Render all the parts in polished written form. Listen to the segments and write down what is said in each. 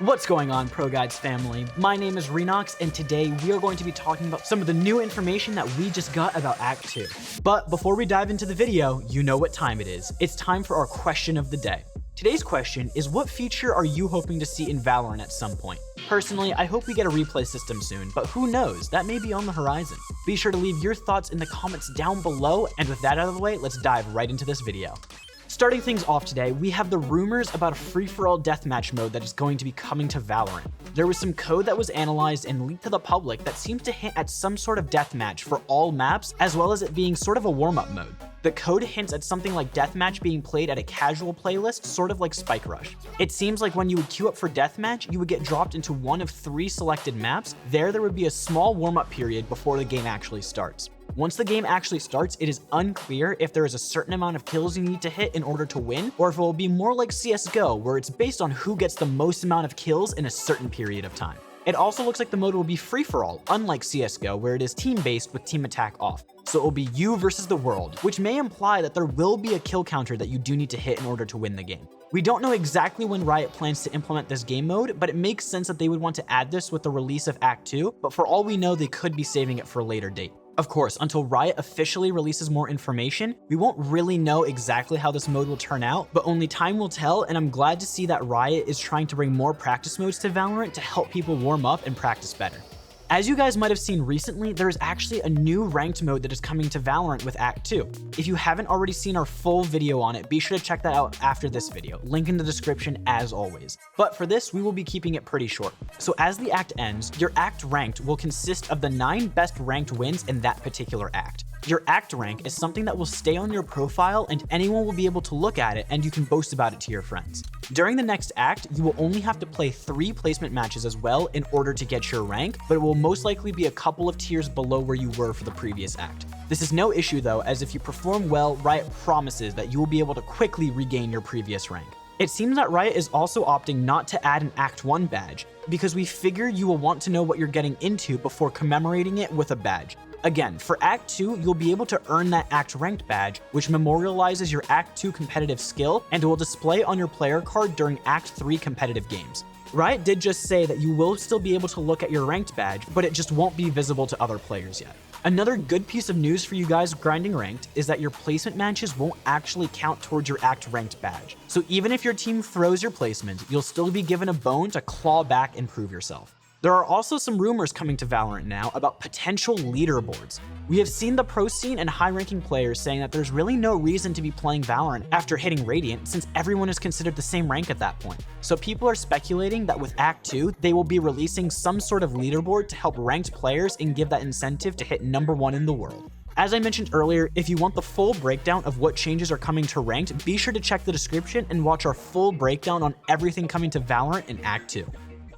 What's going on, ProGuides family? My name is Renox, and today we are going to be talking about some of the new information that we just got about Act 2. But before we dive into the video, you know what time it is. It's time for our question of the day. Today's question is, what feature are you hoping to see in Valorant at some point? Personally, I hope we get a replay system soon, but who knows, that may be on the horizon. Be sure to leave your thoughts in the comments down below, and with that out of the way, let's dive right into this video. Starting things off today, we have the rumors about a free-for-all deathmatch mode that is going to be coming to Valorant. There was some code that was analyzed and leaked to the public that seems to hint at some sort of deathmatch for all maps, as well as it being sort of a warm-up mode. The code hints at something like deathmatch being played at a casual playlist, sort of like Spike Rush. It seems like when you would queue up for deathmatch, you would get dropped into one of 3 selected maps. There would be a small warm-up period before the game actually starts. Once the game actually starts, it is unclear if there is a certain amount of kills you need to hit in order to win, or if it will be more like CSGO, where it's based on who gets the most amount of kills in a certain period of time. It also looks like the mode will be free-for-all, unlike CSGO, where it is team-based with team attack off. So it will be you versus the world, which may imply that there will be a kill counter that you do need to hit in order to win the game. We don't know exactly when Riot plans to implement this game mode, but it makes sense that they would want to add this with the release of Act 2, but for all we know, they could be saving it for a later date. Of course, until Riot officially releases more information, we won't really know exactly how this mode will turn out, but only time will tell, and I'm glad to see that Riot is trying to bring more practice modes to Valorant to help people warm up and practice better. As you guys might have seen recently, there is actually a new ranked mode that is coming to Valorant with Act 2. If you haven't already seen our full video on it, be sure to check that out after this video. Link in the description as always. But for this, we will be keeping it pretty short. So as the act ends, your act ranked will consist of the 9 best ranked wins in that particular act. Your act rank is something that will stay on your profile and anyone will be able to look at it and you can boast about it to your friends. During the next act, you will only have to play 3 placement matches as well in order to get your rank, but it will most likely be a couple of tiers below where you were for the previous act. This is no issue though, as if you perform well, Riot promises that you will be able to quickly regain your previous rank. It seems that Riot is also opting not to add an Act 1 badge, because we figure you will want to know what you're getting into before commemorating it with a badge. Again, for Act 2, you'll be able to earn that Act Ranked badge, which memorializes your Act 2 competitive skill and will display on your player card during Act 3 competitive games. Riot did just say that you will still be able to look at your ranked badge, but it just won't be visible to other players yet. Another good piece of news for you guys grinding ranked is that your placement matches won't actually count towards your Act Ranked badge. So even if your team throws your placement, you'll still be given a bone to claw back and prove yourself. There are also some rumors coming to Valorant now about potential leaderboards. We have seen the pro scene and high-ranking players saying that there's really no reason to be playing Valorant after hitting Radiant, since everyone is considered the same rank at that point. So people are speculating that with Act 2, they will be releasing some sort of leaderboard to help ranked players and give that incentive to hit #1 in the world. As I mentioned earlier, if you want the full breakdown of what changes are coming to ranked, be sure to check the description and watch our full breakdown on everything coming to Valorant in Act 2.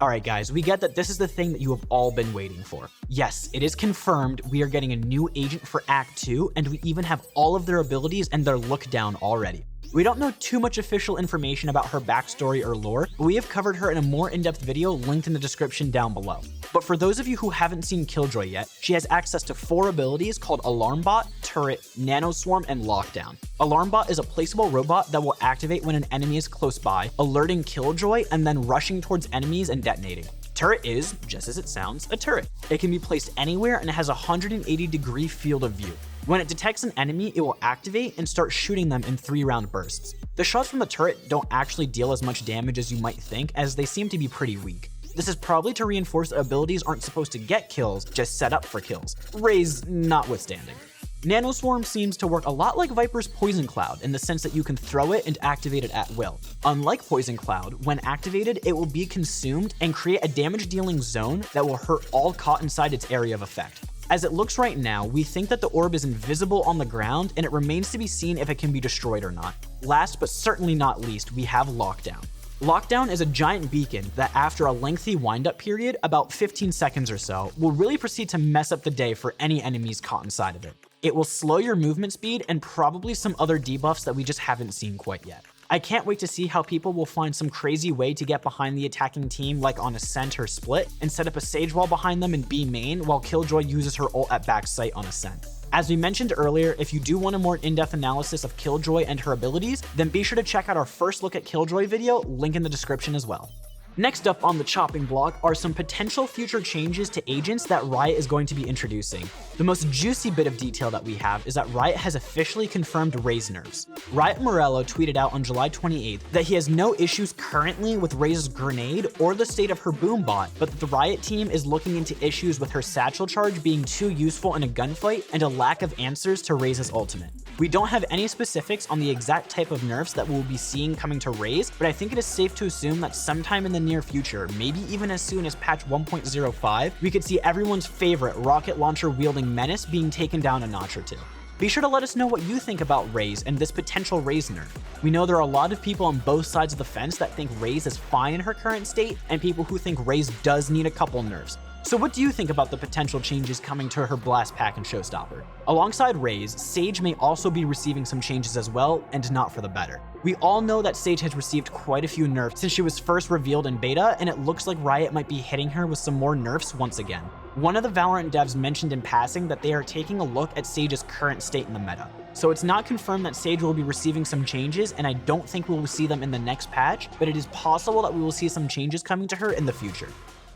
Alright guys, we get that this is the thing that you have all been waiting for. Yes, it is confirmed we are getting a new agent for Act 2, and we even have all of their abilities and their look down already. We don't know too much official information about her backstory or lore, but we have covered her in a more in-depth video linked in the description down below. But for those of you who haven't seen Killjoy yet, she has access to 4 abilities called Alarm Bot, Turret, Nanoswarm, and Lockdown. Alarm Bot is a placeable robot that will activate when an enemy is close by, alerting Killjoy and then rushing towards enemies and detonating. Turret is, just as it sounds, a turret. It can be placed anywhere and it has a 180-degree field of view. When it detects an enemy, it will activate and start shooting them in 3-round bursts. The shots from the turret don't actually deal as much damage as you might think, as they seem to be pretty weak. This is probably to reinforce that abilities aren't supposed to get kills, just set up for kills, RAZE notwithstanding. Nanoswarm seems to work a lot like Viper's Poison Cloud in the sense that you can throw it and activate it at will. Unlike Poison Cloud, when activated, it will be consumed and create a damage-dealing zone that will hurt all caught inside its area of effect. As it looks right now, we think that the orb is invisible on the ground, and it remains to be seen if it can be destroyed or not. Last but certainly not least, we have Lockdown. Lockdown is a giant beacon that after a lengthy wind-up period, about 15 seconds or so, will really proceed to mess up the day for any enemies caught inside of it. It will slow your movement speed and probably some other debuffs that we just haven't seen quite yet. I can't wait to see how people will find some crazy way to get behind the attacking team like on Ascent or Split and set up a Sage wall behind them in B main while Killjoy uses her ult at backside on Ascent. As we mentioned earlier, if you do want a more in-depth analysis of Killjoy and her abilities, then be sure to check out our first look at Killjoy video, link in the description as well. Next up on the chopping block are some potential future changes to agents that Riot is going to be introducing. The most juicy bit of detail that we have is that Riot has officially confirmed RAZE nerfs. Riot Morello tweeted out on July 28th that he has no issues currently with RAZE's grenade or the state of her boom bot, but that the Riot team is looking into issues with her satchel charge being too useful in a gunfight and a lack of answers to RAZE's ultimate. We don't have any specifics on the exact type of nerfs that we'll be seeing coming to RAZE, but I think it is safe to assume that sometime in the near future, maybe even as soon as patch 1.05, we could see everyone's favorite rocket launcher wielding menace being taken down a notch or two. Be sure to let us know what you think about RAZE and this potential RAZE nerf. We know there are a lot of people on both sides of the fence that think RAZE is fine in her current state, and people who think RAZE does need a couple nerfs. So what do you think about the potential changes coming to her Blast Pack and Showstopper? Alongside RAZE, Sage may also be receiving some changes as well, and not for the better. We all know that Sage has received quite a few nerfs since she was first revealed in beta, and it looks like Riot might be hitting her with some more nerfs once again. One of the Valorant devs mentioned in passing that they are taking a look at Sage's current state in the meta. So it's not confirmed that Sage will be receiving some changes, and I don't think we will see them in the next patch, but it is possible that we will see some changes coming to her in the future.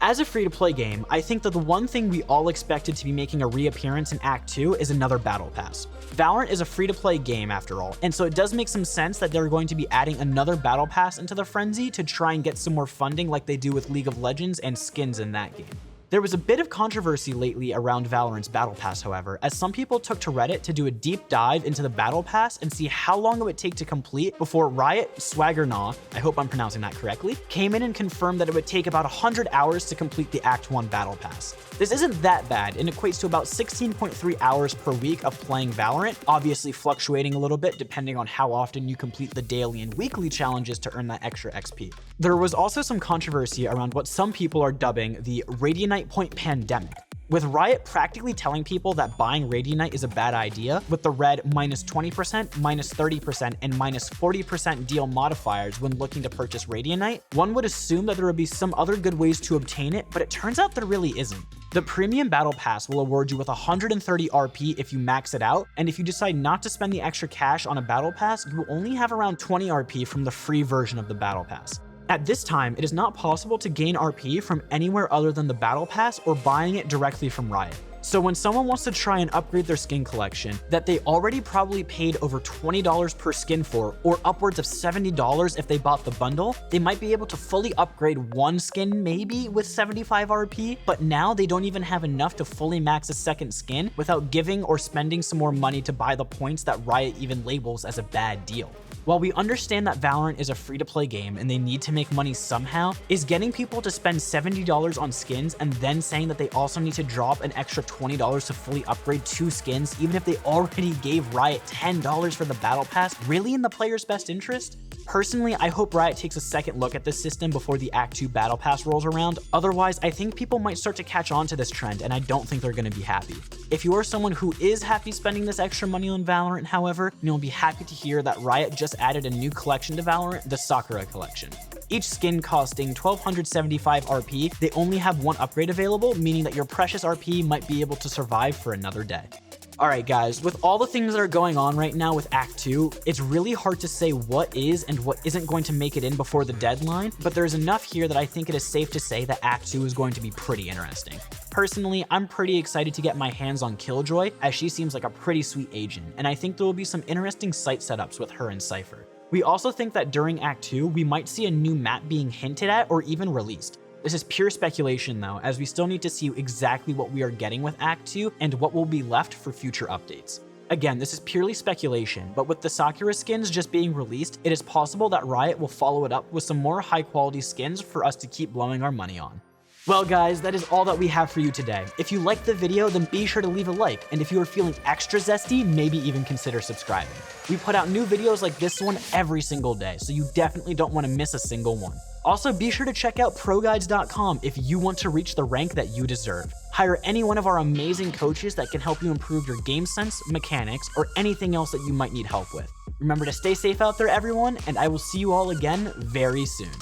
As a free-to-play game, I think that the one thing we all expected to be making a reappearance in Act 2 is another Battle Pass. Valorant is a free-to-play game after all, and so it does make some sense that they're going to be adding another Battle Pass into the frenzy to try and get some more funding like they do with League of Legends and skins in that game. There was a bit of controversy lately around Valorant's Battle Pass, however, as some people took to Reddit to do a deep dive into the Battle Pass and see how long it would take to complete before Riot Swaggernaw, I hope I'm pronouncing that correctly, came in and confirmed that it would take about 100 hours to complete the Act 1 Battle Pass. This isn't that bad and equates to about 16.3 hours per week of playing Valorant, obviously fluctuating a little bit depending on how often you complete the daily and weekly challenges to earn that extra XP. There was also some controversy around what some people are dubbing the Radianite Point Pandemic, with Riot practically telling people that buying Radianite is a bad idea, with the red -20%, -30%, and -40% deal modifiers when looking to purchase Radianite. One would assume that there would be some other good ways to obtain it, but it turns out there really isn't. The Premium Battle Pass will award you with 130 RP if you max it out, and if you decide not to spend the extra cash on a Battle Pass, you will only have around 20 RP from the free version of the Battle Pass. At this time, it is not possible to gain RP from anywhere other than the Battle Pass or buying it directly from Riot. So when someone wants to try and upgrade their skin collection that they already probably paid over $20 per skin for, or upwards of $70 if they bought the bundle, they might be able to fully upgrade one skin maybe with 75 RP, but now they don't even have enough to fully max a second skin without giving or spending some more money to buy the points that Riot even labels as a bad deal. While we understand that Valorant is a free-to-play game and they need to make money somehow, is getting people to spend $70 on skins and then saying that they also need to drop an extra $20 to fully upgrade 2 skins even if they already gave Riot $10 for the Battle Pass really in the player's best interest? Personally, I hope Riot takes a second look at this system before the Act 2 Battle Pass rolls around. Otherwise, I think people might start to catch on to this trend, and I don't think they're going to be happy. If you are someone who is happy spending this extra money on Valorant, however, you'll be happy to hear that Riot just added a new collection to Valorant, the Sakura collection. Each skin costing 1275 RP, they only have one upgrade available, meaning that your precious RP might be able to survive for another day. Alright guys, with all the things that are going on right now with Act 2, it's really hard to say what is and what isn't going to make it in before the deadline, but there's enough here that I think it is safe to say that Act 2 is going to be pretty interesting. Personally, I'm pretty excited to get my hands on Killjoy, as she seems like a pretty sweet agent, and I think there will be some interesting site setups with her and Cypher. We also think that during Act 2, we might see a new map being hinted at or even released. This is pure speculation though, as we still need to see exactly what we are getting with Act 2 and what will be left for future updates. Again, this is purely speculation, but with the Sakura skins just being released, it is possible that Riot will follow it up with some more high quality skins for us to keep blowing our money on. Well guys, that is all that we have for you today. If you liked the video, then be sure to leave a like, and if you are feeling extra zesty, maybe even consider subscribing. We put out new videos like this one every single day, so you definitely don't want to miss a single one. Also, be sure to check out ProGuides.com if you want to reach the rank that you deserve. Hire any one of our amazing coaches that can help you improve your game sense, mechanics, or anything else that you might need help with. Remember to stay safe out there, everyone, and I will see you all again very soon.